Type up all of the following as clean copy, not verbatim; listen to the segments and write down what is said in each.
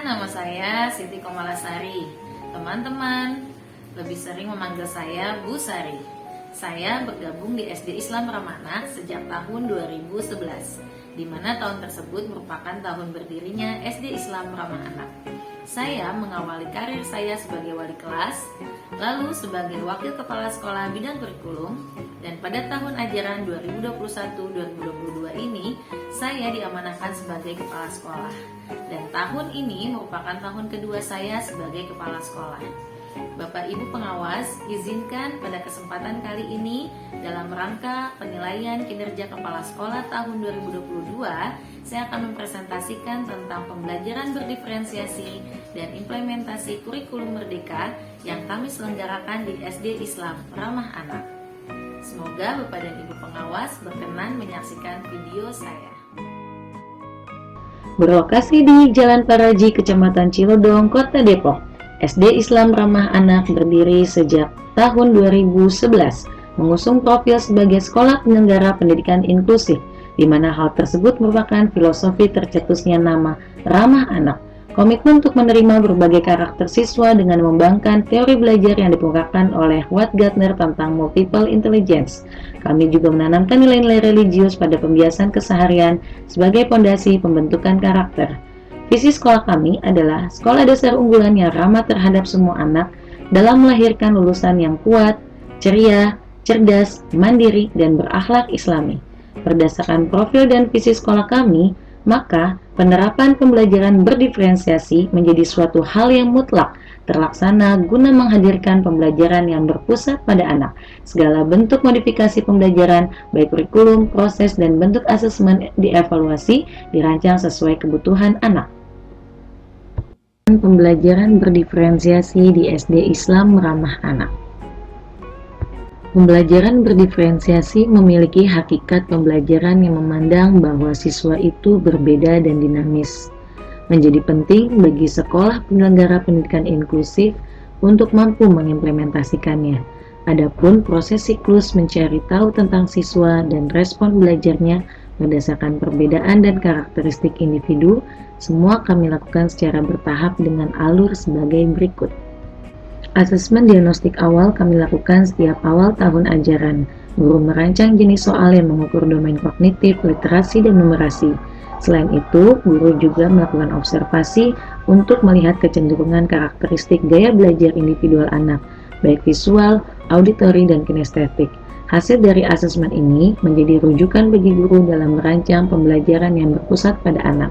nama saya Siti Komalasari. Teman-teman lebih sering memanggil saya Bu Sari. Saya bergabung di SD Islam Ramah sejak tahun 2011, di mana tahun tersebut merupakan tahun berdirinya SD Islam Ramah Anak. Saya mengawali karir saya sebagai wali kelas, lalu sebagai wakil kepala sekolah bidang kurikulum, dan pada tahun ajaran 2021-2022 ini, saya diamanahkan sebagai kepala sekolah. Dan tahun ini merupakan tahun kedua saya sebagai kepala sekolah. Bapak Ibu pengawas, izinkan pada kesempatan kali ini dalam rangka penilaian kinerja kepala sekolah tahun 2022, saya akan mempresentasikan tentang pembelajaran berdiferensiasi dan implementasi kurikulum merdeka yang kami selenggarakan di SD Islam Ramah Anak. Semoga Bapak dan Ibu pengawas berkenan menyaksikan video saya. Berlokasi di Jalan Paraji, Kecamatan Cilodong, Kota Depok, SD Islam Ramah Anak berdiri sejak tahun 2011, mengusung profil sebagai sekolah penyelenggara pendidikan inklusif, di mana hal tersebut merupakan filosofi tercetusnya nama Ramah Anak. Komitmen untuk menerima berbagai karakter siswa dengan mengembangkan teori belajar yang dikemukakan oleh Watt Gardner tentang multiple intelligence. Kami juga menanamkan nilai-nilai religius pada pembiasan keseharian sebagai pondasi pembentukan karakter. Visi sekolah kami adalah sekolah dasar unggulan yang ramah terhadap semua anak dalam melahirkan lulusan yang kuat, ceria, cerdas, mandiri, dan berakhlak Islami. Berdasarkan profil dan visi sekolah kami, maka penerapan pembelajaran berdiferensiasi menjadi suatu hal yang mutlak terlaksana guna menghadirkan pembelajaran yang berpusat pada anak. Segala bentuk modifikasi pembelajaran, baik kurikulum, proses, dan bentuk asesmen dievaluasi, dirancang sesuai kebutuhan anak. Pembelajaran berdiferensiasi di SD Islam Ramah Anak. Pembelajaran berdiferensiasi memiliki hakikat pembelajaran yang memandang bahwa siswa itu berbeda dan dinamis. Menjadi penting bagi sekolah penyelenggara pendidikan inklusif untuk mampu mengimplementasikannya. Adapun proses siklus mencari tahu tentang siswa dan respon belajarnya berdasarkan perbedaan dan karakteristik individu, semua kami lakukan secara bertahap dengan alur sebagai berikut. Asesmen diagnostik awal kami lakukan setiap awal tahun ajaran. Guru merancang jenis soal yang mengukur domain kognitif, literasi, dan numerasi. Selain itu, guru juga melakukan observasi untuk melihat kecenderungan karakteristik gaya belajar individual anak, baik visual, auditori, dan kinestetik. Hasil dari asesmen ini menjadi rujukan bagi guru dalam merancang pembelajaran yang berpusat pada anak.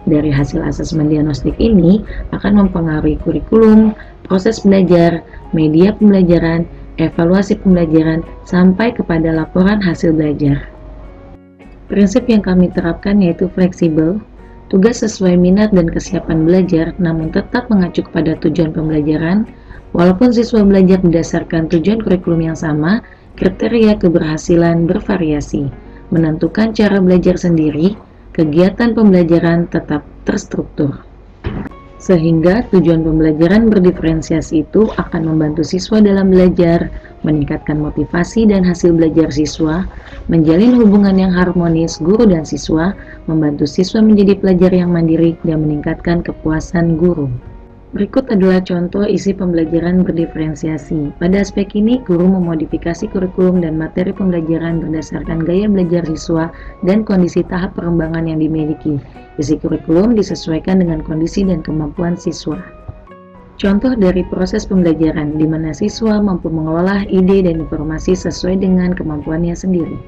Dari hasil asesmen diagnostik ini akan mempengaruhi kurikulum, proses belajar, media pembelajaran, evaluasi pembelajaran, sampai kepada laporan hasil belajar. Prinsip yang kami terapkan yaitu fleksibel, tugas sesuai minat dan kesiapan belajar, namun tetap mengacu kepada tujuan pembelajaran. Walaupun siswa belajar berdasarkan tujuan kurikulum yang sama, kriteria keberhasilan bervariasi. Menentukan cara belajar sendiri, kegiatan pembelajaran tetap terstruktur. Sehingga tujuan pembelajaran berdiferensiasi itu akan membantu siswa dalam belajar, meningkatkan motivasi dan hasil belajar siswa, menjalin hubungan yang harmonis guru dan siswa, membantu siswa menjadi pelajar yang mandiri, dan meningkatkan kepuasan guru. Berikut adalah contoh isi pembelajaran berdiferensiasi. Pada aspek ini, guru memodifikasi kurikulum dan materi pembelajaran berdasarkan gaya belajar siswa dan kondisi tahap perkembangan yang dimiliki. Isi kurikulum disesuaikan dengan kondisi dan kemampuan siswa. Contoh dari proses pembelajaran, di mana siswa mampu mengolah ide dan informasi sesuai dengan kemampuannya sendiri.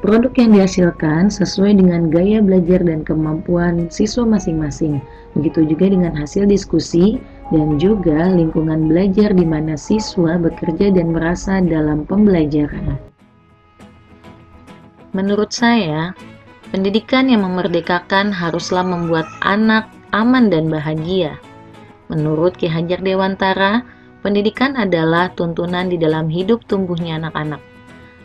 Produk yang dihasilkan sesuai dengan gaya belajar dan kemampuan siswa masing-masing. Begitu juga dengan hasil diskusi dan juga lingkungan belajar di mana siswa bekerja dan merasa dalam pembelajaran. Menurut saya, pendidikan yang memerdekakan haruslah membuat anak aman dan bahagia. Menurut Ki Hajar Dewantara, pendidikan adalah tuntunan di dalam hidup tumbuhnya anak-anak.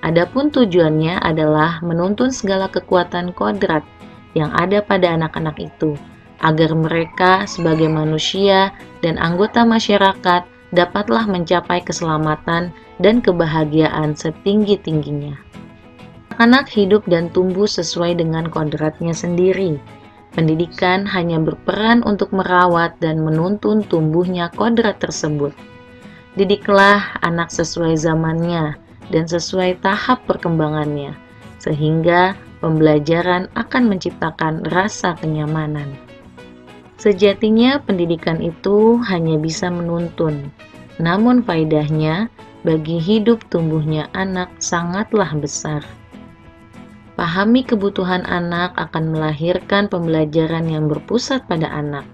Adapun tujuannya adalah menuntun segala kekuatan kodrat yang ada pada anak-anak itu, agar mereka sebagai manusia dan anggota masyarakat dapatlah mencapai keselamatan dan kebahagiaan setinggi-tingginya. Anak hidup dan tumbuh sesuai dengan kodratnya sendiri. Pendidikan hanya berperan untuk merawat dan menuntun tumbuhnya kodrat tersebut. Didiklah anak sesuai zamannya dan sesuai tahap perkembangannya, sehingga pembelajaran akan menciptakan rasa kenyamanan. Sejatinya pendidikan itu hanya bisa menuntun, namun faedahnya bagi hidup tumbuhnya anak sangatlah besar. Pahami kebutuhan anak akan melahirkan pembelajaran yang berpusat pada anak.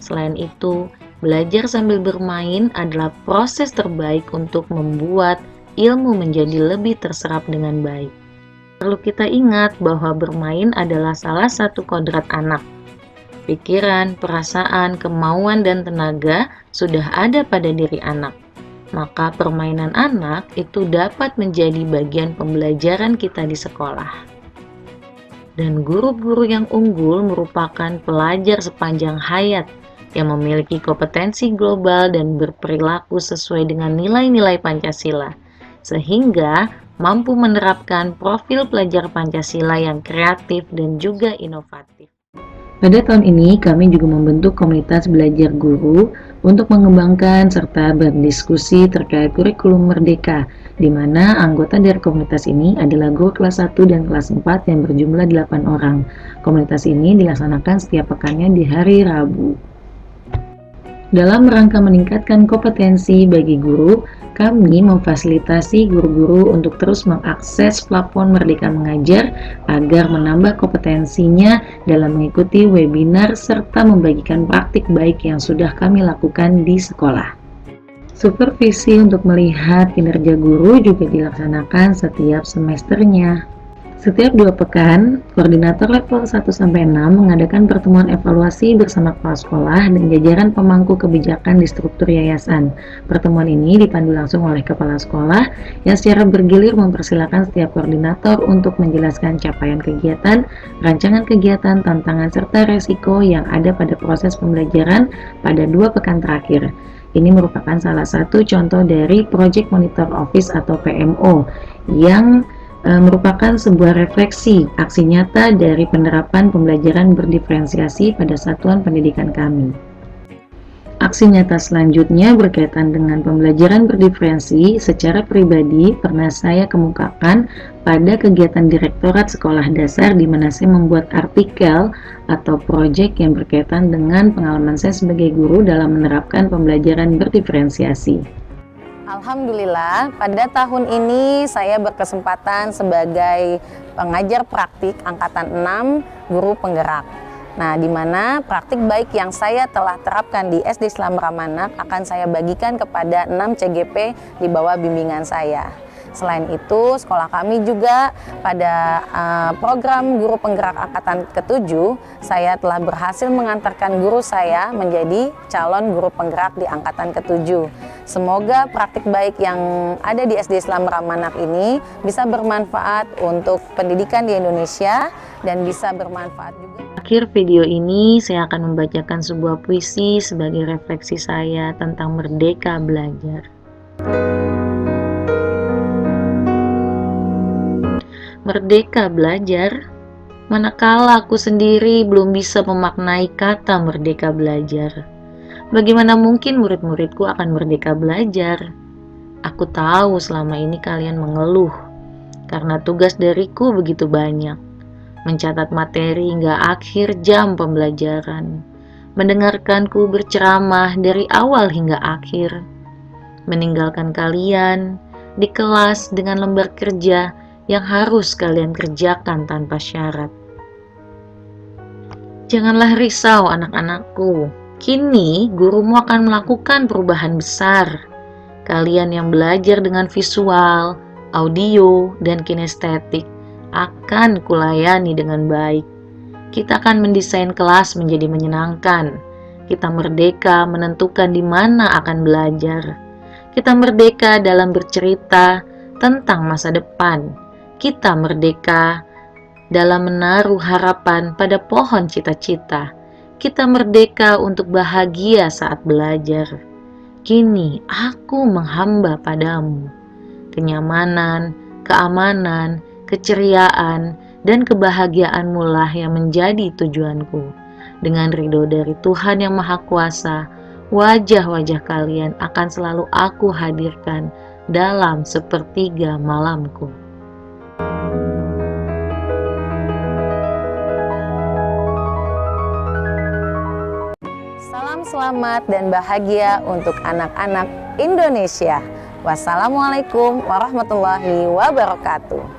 Selain itu, belajar sambil bermain adalah proses terbaik untuk membuat ilmu menjadi lebih terserap dengan baik. Perlu kita ingat bahwa bermain adalah salah satu kodrat anak. Pikiran, perasaan, kemauan, dan tenaga sudah ada pada diri anak. Maka permainan anak itu dapat menjadi bagian pembelajaran kita di sekolah. Dan guru-guru yang unggul merupakan pelajar sepanjang hayat yang memiliki kompetensi global dan berperilaku sesuai dengan nilai-nilai Pancasila, sehingga mampu menerapkan profil pelajar Pancasila yang kreatif dan juga inovatif. Pada tahun ini, kami juga membentuk komunitas belajar guru untuk mengembangkan serta berdiskusi terkait kurikulum Merdeka, di mana anggota dari komunitas ini adalah guru kelas 1 dan kelas 4 yang berjumlah 8 orang. Komunitas ini dilaksanakan setiap pekannya di hari Rabu. Dalam rangka meningkatkan kompetensi bagi guru, kami memfasilitasi guru-guru untuk terus mengakses platform Merdeka Mengajar agar menambah kompetensinya dalam mengikuti webinar serta membagikan praktik baik yang sudah kami lakukan di sekolah. Supervisi untuk melihat kinerja guru juga dilaksanakan setiap semesternya. Setiap 2 pekan, koordinator level 1-6 mengadakan pertemuan evaluasi bersama kepala sekolah dan jajaran pemangku kebijakan di struktur yayasan. Pertemuan ini dipandu langsung oleh kepala sekolah yang secara bergilir mempersilahkan setiap koordinator untuk menjelaskan capaian kegiatan, rancangan kegiatan, tantangan, serta resiko yang ada pada proses pembelajaran pada 2 pekan terakhir. Ini merupakan salah satu contoh dari Project Monitor Office atau PMO yang merupakan sebuah refleksi aksi nyata dari penerapan pembelajaran berdiferensiasi pada satuan pendidikan kami. Aksi nyata selanjutnya berkaitan dengan pembelajaran berdiferensi secara pribadi pernah saya kemukakan pada kegiatan Direktorat Sekolah Dasar di mana saya membuat artikel atau proyek yang berkaitan dengan pengalaman saya sebagai guru dalam menerapkan pembelajaran berdiferensiasi. Alhamdulillah, pada tahun ini saya berkesempatan sebagai pengajar praktik angkatan 6 guru penggerak. Nah, di mana praktik baik yang saya telah terapkan di SD Islam Ramanak akan saya bagikan kepada 6 CGP di bawah bimbingan saya. Selain itu, sekolah kami juga pada program guru penggerak angkatan ke-7, saya telah berhasil mengantarkan guru saya menjadi calon guru penggerak di angkatan ke-7. Semoga praktik baik yang ada di SD Islam Ramanak ini bisa bermanfaat untuk pendidikan di Indonesia dan bisa bermanfaat juga. Akhir video ini saya akan membacakan sebuah puisi sebagai refleksi saya tentang merdeka belajar. Merdeka belajar, manakala aku sendiri belum bisa memaknai kata merdeka belajar. Bagaimana mungkin murid-muridku akan merdeka belajar? Aku tahu selama ini kalian mengeluh, karena tugas dariku begitu banyak. Mencatat materi hingga akhir jam pembelajaran, mendengarkanku berceramah dari awal hingga akhir, meninggalkan kalian di kelas dengan lembar kerja yang harus kalian kerjakan tanpa syarat. Janganlah risau anak-anakku, kini gurumu akan melakukan perubahan besar. Kalian yang belajar dengan visual, audio, dan kinestetik akan kulayani dengan baik. Kita akan mendesain kelas menjadi menyenangkan. Kita merdeka menentukan di mana akan belajar. Kita merdeka dalam bercerita tentang masa depan. Kita merdeka dalam menaruh harapan pada pohon cita-cita. Kita merdeka untuk bahagia saat belajar. Kini aku menghamba padamu. Kenyamanan, keamanan, keceriaan, dan kebahagiaanmu lah yang menjadi tujuanku. Dengan ridho dari Tuhan yang Maha Kuasa, wajah-wajah kalian akan selalu aku hadirkan dalam sepertiga malamku. Salam selamat dan bahagia untuk anak-anak Indonesia. Wassalamualaikum warahmatullahi wabarakatuh.